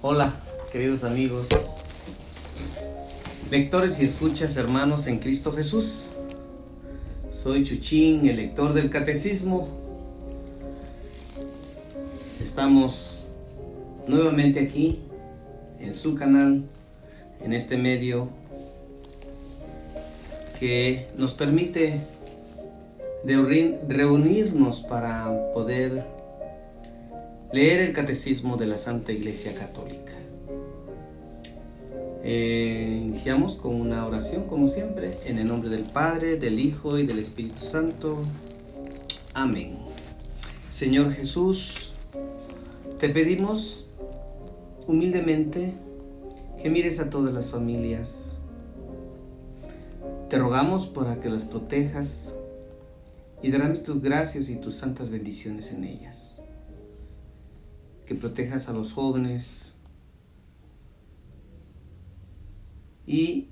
Hola, queridos amigos, lectores y escuchas, hermanos en Cristo Jesús. Soy Chuchín, el lector del Catecismo. Estamos nuevamente aquí en su canal, en este medio que nos permite reunirnos para poder leer el Catecismo de la Santa Iglesia Católica. Iniciamos con una oración, como siempre, en el nombre del Padre, del Hijo y del Espíritu Santo. Amén. Señor Jesús, te pedimos humildemente que mires a todas las familias. Te rogamos para que las protejas y derrames tus gracias y tus santas bendiciones en ellas. Que protejas a los jóvenes y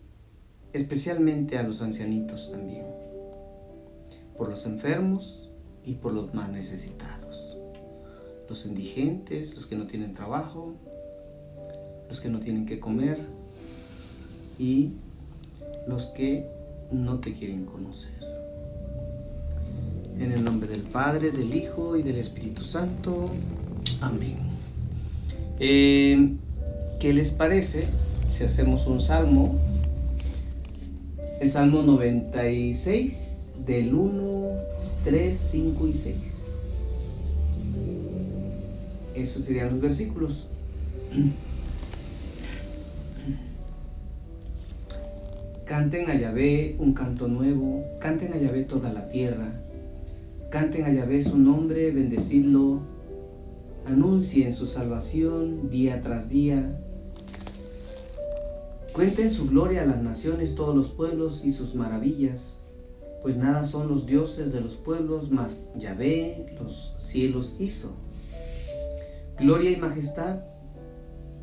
especialmente a los ancianitos también, por los enfermos y por los más necesitados, los indigentes, los que no tienen trabajo, los que no tienen que comer y los que no te quieren conocer. En el nombre del Padre, del Hijo y del Espíritu Santo. Amén. ¿Qué les parece si hacemos un salmo? El Salmo 96 del 1, 3, 5 y 6. Esos serían los versículos. Canten a Yahvé un canto nuevo, canten a Yahvé toda la tierra, canten a Yahvé su nombre, bendecidlo. Anuncien su salvación día tras día. Cuenten su gloria a las naciones, todos los pueblos, y sus maravillas, pues nada son los dioses de los pueblos, mas Yahvé los cielos hizo. Gloria y majestad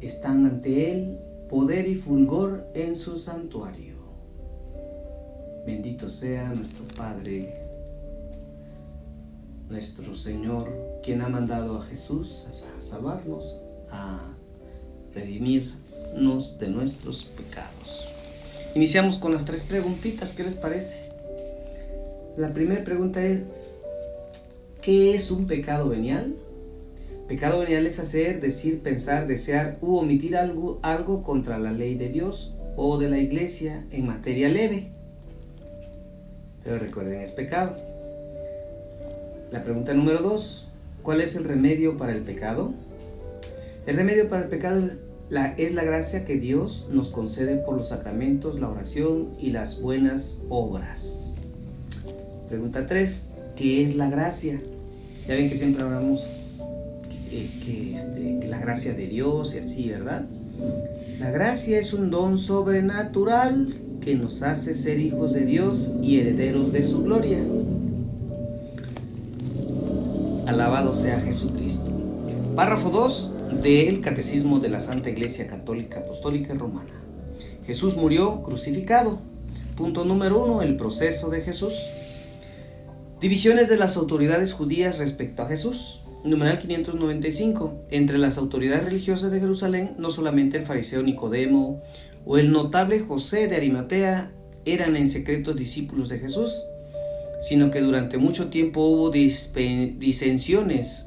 están ante él, poder y fulgor en su santuario. Bendito sea nuestro Padre, nuestro Señor, quien ha mandado a Jesús a salvarnos, a redimirnos de nuestros pecados. Iniciamos con las 3 preguntitas, ¿qué les parece? La primera pregunta es: ¿qué es un pecado venial? Pecado venial es hacer, decir, pensar, desear u omitir algo contra la ley de Dios o de la Iglesia en materia leve. Pero recuerden, es pecado. La pregunta número 2: ¿cuál es el remedio para el pecado? El remedio para el pecado es la gracia que Dios nos concede por los sacramentos, la oración y las buenas obras. Pregunta 3: ¿qué es la gracia? Ya ven que siempre hablamos que la gracia de Dios y así, ¿verdad? La gracia es un don sobrenatural que nos hace ser hijos de Dios y herederos de su gloria. Alabado sea Jesucristo. Párrafo 2 del Catecismo de la Santa Iglesia Católica Apostólica Romana. Jesús murió crucificado. Punto número 1. El proceso de Jesús. Divisiones de las autoridades judías respecto a Jesús. Numeral 595. Entre las autoridades religiosas de Jerusalén, no solamente el fariseo Nicodemo o el notable José de Arimatea eran en secreto discípulos de Jesús, sino que durante mucho tiempo hubo disensiones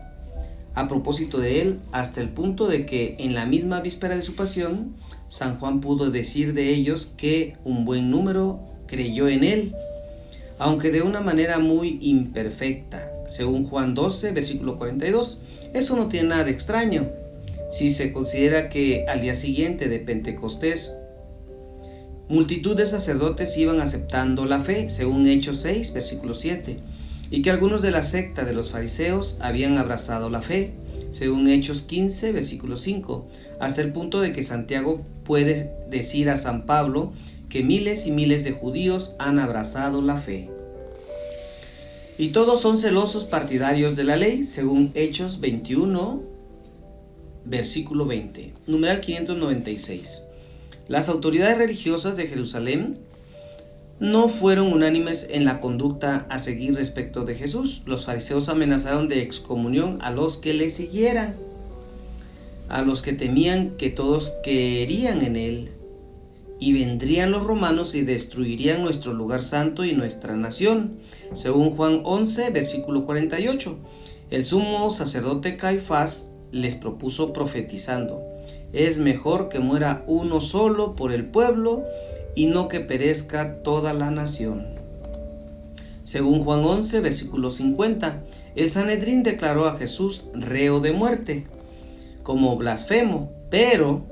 a propósito de él, hasta el punto de que en la misma víspera de su pasión, San Juan pudo decir de ellos que un buen número creyó en él, aunque de una manera muy imperfecta. Según Juan 12, versículo 42, eso no tiene nada de extraño si se considera que al día siguiente de Pentecostés, multitud de sacerdotes iban aceptando la fe, según Hechos 6, versículo 7, y que algunos de la secta de los fariseos habían abrazado la fe, según Hechos 15, versículo 5, hasta el punto de que Santiago puede decir a San Pablo que miles y miles de judíos han abrazado la fe. Y todos son celosos partidarios de la ley, según Hechos 21, versículo 20. Numeral 596. Las autoridades religiosas de Jerusalén no fueron unánimes en la conducta a seguir respecto de Jesús. Los fariseos amenazaron de excomunión a los que le siguieran. a los que temían que todos creerían en él, y vendrían los romanos y destruirían nuestro lugar santo y nuestra nación. Según Juan 11, versículo 48, el sumo sacerdote Caifás les propuso profetizando: es mejor que muera uno solo por el pueblo y no que perezca toda la nación. Según Juan 11, versículo 50, el Sanedrín declaró a Jesús reo de muerte, como blasfemo, pero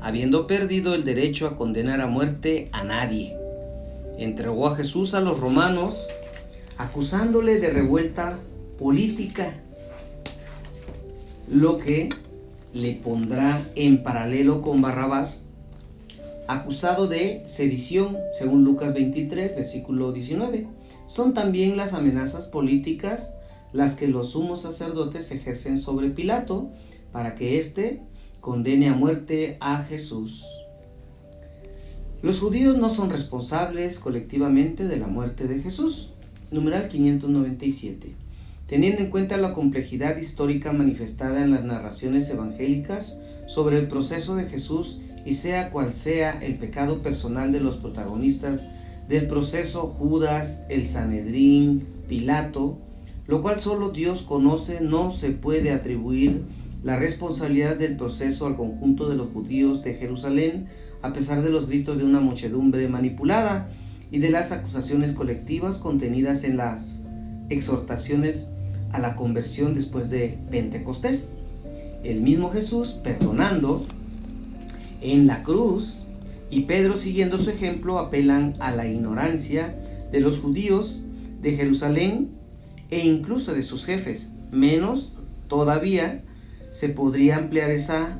habiendo perdido el derecho a condenar a muerte a nadie, entregó a Jesús a los romanos, acusándole de revuelta política, lo que le pondrá en paralelo con Barrabás, acusado de sedición, según Lucas 23, versículo 19. Son también las amenazas políticas las que los sumos sacerdotes ejercen sobre Pilato para que éste condene a muerte a Jesús. Los judíos no son responsables colectivamente de la muerte de Jesús. Numeral 597. Teniendo en cuenta la complejidad histórica manifestada en las narraciones evangélicas sobre el proceso de Jesús y sea cual sea el pecado personal de los protagonistas del proceso, Judas, el Sanedrín, Pilato, lo cual solo Dios conoce, no se puede atribuir la responsabilidad del proceso al conjunto de los judíos de Jerusalén, a pesar de los gritos de una muchedumbre manipulada y de las acusaciones colectivas contenidas en las exhortaciones a la conversión después de Pentecostés. El mismo Jesús perdonando en la cruz y Pedro siguiendo su ejemplo apelan a la ignorancia de los judíos de Jerusalén e incluso de sus jefes. Menos todavía se podría ampliar esta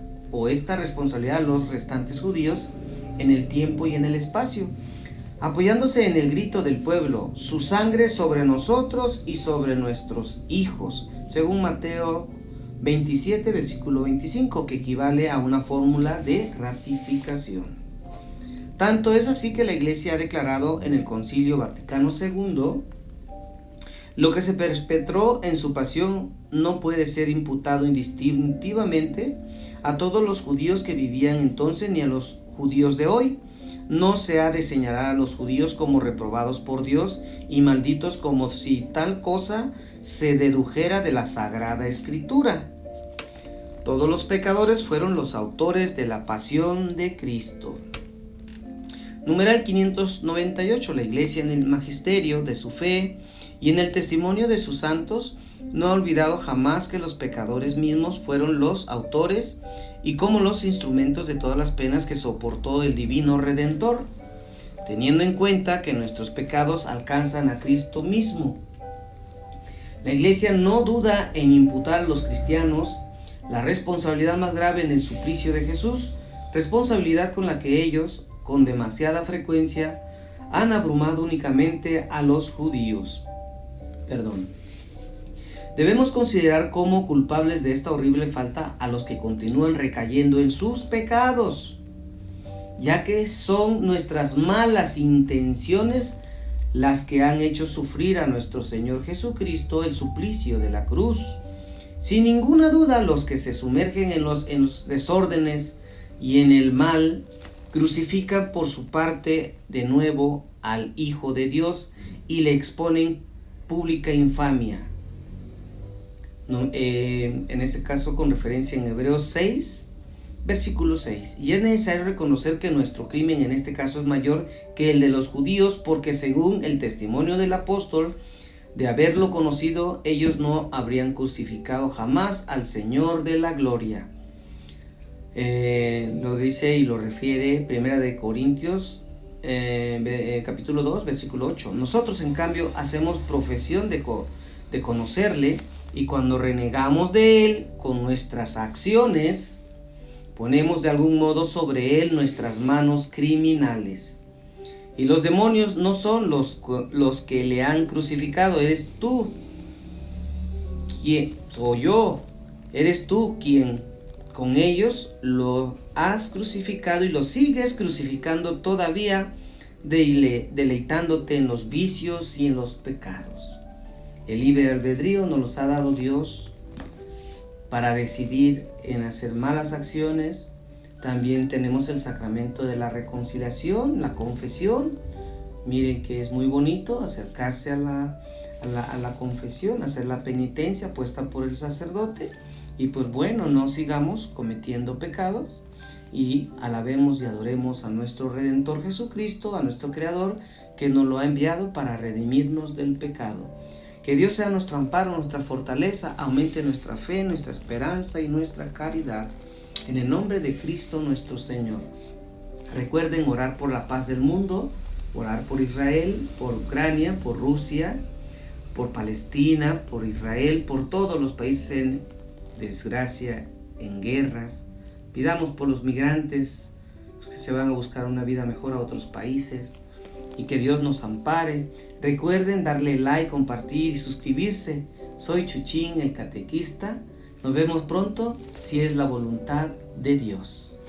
responsabilidad a los restantes judíos en el tiempo y en el espacio, apoyándose en el grito del pueblo: su sangre sobre nosotros y sobre nuestros hijos, según Mateo 27, versículo 25, que equivale a una fórmula de ratificación. Tanto es así que la Iglesia ha declarado en el Concilio Vaticano II: lo que se perpetró en su pasión no puede ser imputado indistintivamente a todos los judíos que vivían entonces ni a los judíos de hoy. No se ha de señalar a los judíos como reprobados por Dios y malditos como si tal cosa se dedujera de la Sagrada Escritura. Todos los pecadores fueron los autores de la pasión de Cristo. Numeral 598. La Iglesia, en el magisterio de su fe y en el testimonio de sus santos, no ha olvidado jamás que los pecadores mismos fueron los autores y como los instrumentos de todas las penas que soportó el divino Redentor, teniendo en cuenta que nuestros pecados alcanzan a Cristo mismo. La Iglesia no duda en imputar a los cristianos la responsabilidad más grave en el suplicio de Jesús, responsabilidad con la que ellos, con demasiada frecuencia, han abrumado únicamente a los judíos. Debemos considerar como culpables de esta horrible falta a los que continúan recayendo en sus pecados, ya que son nuestras malas intenciones las que han hecho sufrir a nuestro Señor Jesucristo el suplicio de la cruz. Sin ninguna duda, los que se sumergen en los desórdenes y en el mal crucifican por su parte de nuevo al Hijo de Dios y le exponen pública infamia. En este caso con referencia en Hebreos 6, versículo 6. Y es necesario reconocer que nuestro crimen en este caso es mayor que el de los judíos, porque según el testimonio del apóstol, de haberlo conocido, ellos no habrían crucificado jamás al Señor de la gloria. Lo dice y lo refiere Primera de Corintios capítulo 2, versículo 8. Nosotros en cambio hacemos profesión de conocerle, y cuando renegamos de él con nuestras acciones, ponemos de algún modo sobre él nuestras manos criminales. Y los demonios no son los que le han crucificado, eres tú. ¿Quién soy yo? Eres tú quien con ellos lo has crucificado y lo sigues crucificando todavía, deleitándote en los vicios y en los pecados. El libre albedrío nos los ha dado Dios para decidir en hacer malas acciones. También tenemos el sacramento de la reconciliación, la confesión. Miren que es muy bonito acercarse a la confesión, hacer la penitencia puesta por el sacerdote. Y pues bueno, no sigamos cometiendo pecados y alabemos y adoremos a nuestro Redentor Jesucristo, a nuestro Creador, que nos lo ha enviado para redimirnos del pecado. Que Dios sea nuestro amparo, nuestra fortaleza, aumente nuestra fe, nuestra esperanza y nuestra caridad. En el nombre de Cristo nuestro Señor. Recuerden orar por la paz del mundo, orar por Israel, por Ucrania, por Rusia, por Palestina, por Israel, por todos los países en desgracia, en guerras. Pidamos por los migrantes, los que se van a buscar una vida mejor a otros países, y que Dios nos ampare. Recuerden darle like, compartir y suscribirse. Soy Chuchín, el catequista. Nos vemos pronto, si es la voluntad de Dios.